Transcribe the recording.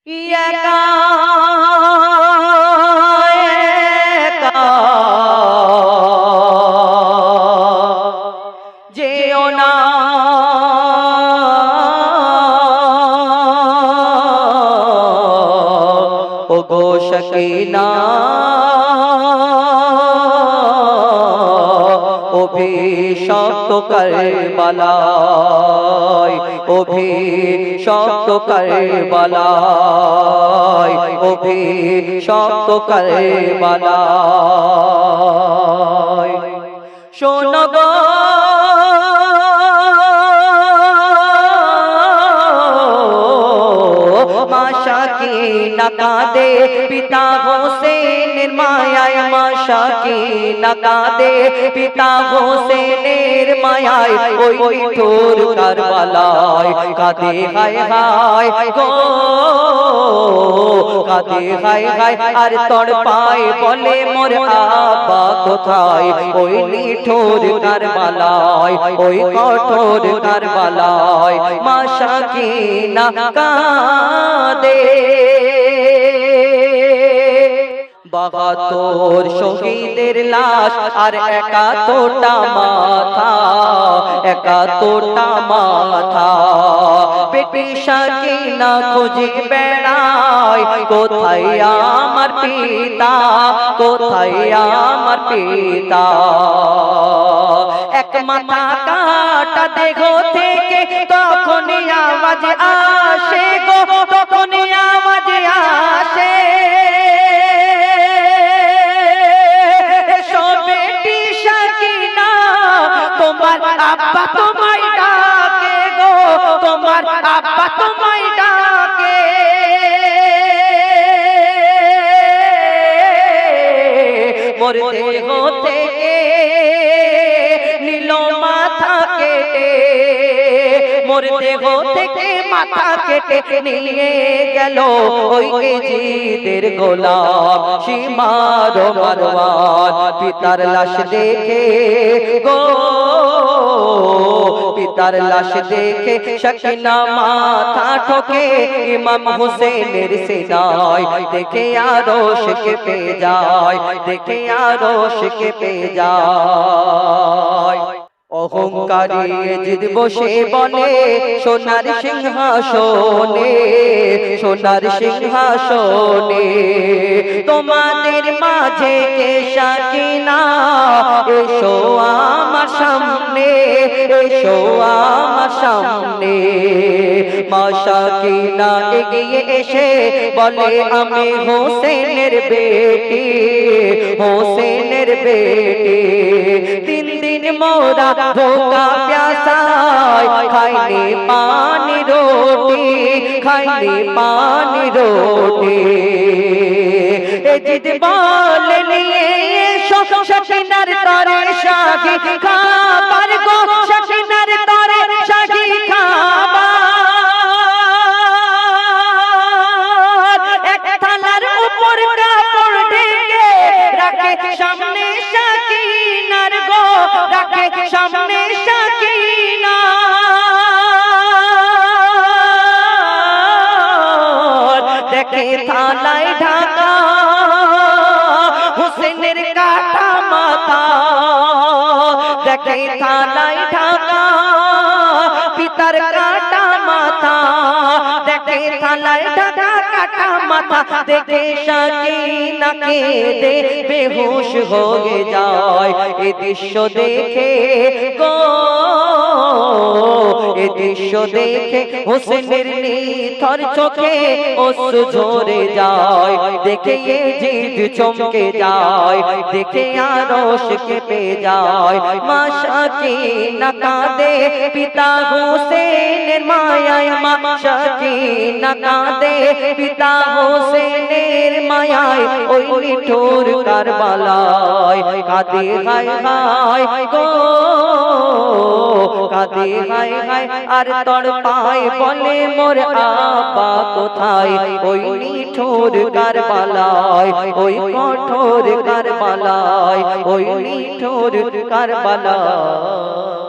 একা একা যেও না ওগো সকিনা অভিশপ্ত কারবালায় অভিশপ্ত কারবালায় অভিশপ্ত কারবালায় শোনো গো মা শাকিনা কাঁদে পিতা হোসেনের মায়ায় মা শাকিনা কাঁদে পিতা হোসেনের মায়ায় ওই ঠোর কারবালায় কাঁদে হায় হায় গো কাঁদে হায় হায় আর তড় পায় বলে মোর আব্বা কোথায় ওই নিঠোর কারবালায় ওই কঠোর কারবালায় মা শাকিনা কাঁদে বাহাত্তর শহীদের লাশ আর একাত্তরটা মাথা একাত্তরটা মাথা বেটি শাকিনা খুঁজে বেড়ায় কোথায় আমার পিতা কোথায় আমার পিতা এক মাথা কাটা দেহ থেকে তখনই আওয়াজ আসে গো তখনই আওয়াজ আসে তোমার আব্বা তোমায় ডাকে গো তোমার আব্বা তোমায় ডাকে মোর দেহ থেকে নিল মাথা কেটে মোর দেহ থেকে মাথা কেটে নিয়ে গেল ওই এজিদের গোলাম সীমার মারওয়ান পিতার লাশ দেখে গো পিতার লাশ দেখে শাকিনা মাথা ঠোকে ইমাম হোসেনের সিনায় দেখে আরশ কেঁপে যায় দেখে আরশ কেঁপে যায় অহংকারী এজিদ বসে বলে সোনার সিংহাসনে সোনার সিংহাসনে তোমাদের মাঝে কে শাকিনা এসো আমার সামনে এসো আমার সামনে মা শাকিনা এগিয়ে এসে বলে আমি হোসেনের বেটি হোসেনের বেটি তিন দিন মোরা ভোকা প্যাসায় খাইনি পানি রুটি খাইনি পানি রুটি এজিদ বলে নিয়ে এসো শাকিনার তরে শাহি খাবার গো শাকিনার তরে শাহি খাবার এক থালার উপর কাপড় ঢেকে রাখে সামনে শাকিনার গো রাখে সামনে শাকিনা দেখে থালায় ঢাকা হোসেনের কাটা মাথা দেখে থালায় ঢাকা পিতার কাটা মাথা দেখে থালায় ঢাকা কাটা মাথা দেখে শাকিনা কেঁদে বেহুশ হয়ে যায় এই দৃশ্য দেখে গো এই দৃশ্য দেখে হোসেনের নিথর চোখে অশ্রু ঝরে যায় দেখে এজিদ চমকে যায় দেখে আরশ কেঁপে যায় মা শাকিনা কাঁদে পিতা হোসেনের মায়ায় মা শাকিনা কাঁদে পিতা হোসেনের মায়ায় ওই নিঠুর কারবালায় কাঁদে হায় হায় গো কাঁদে হায় হায় আর তড়পায় বলে মোর আব্বা কোথায় ওই নিঠুর কারবালায় ওই কঠোর কারবালায় ওই নিঠুর কারবালায়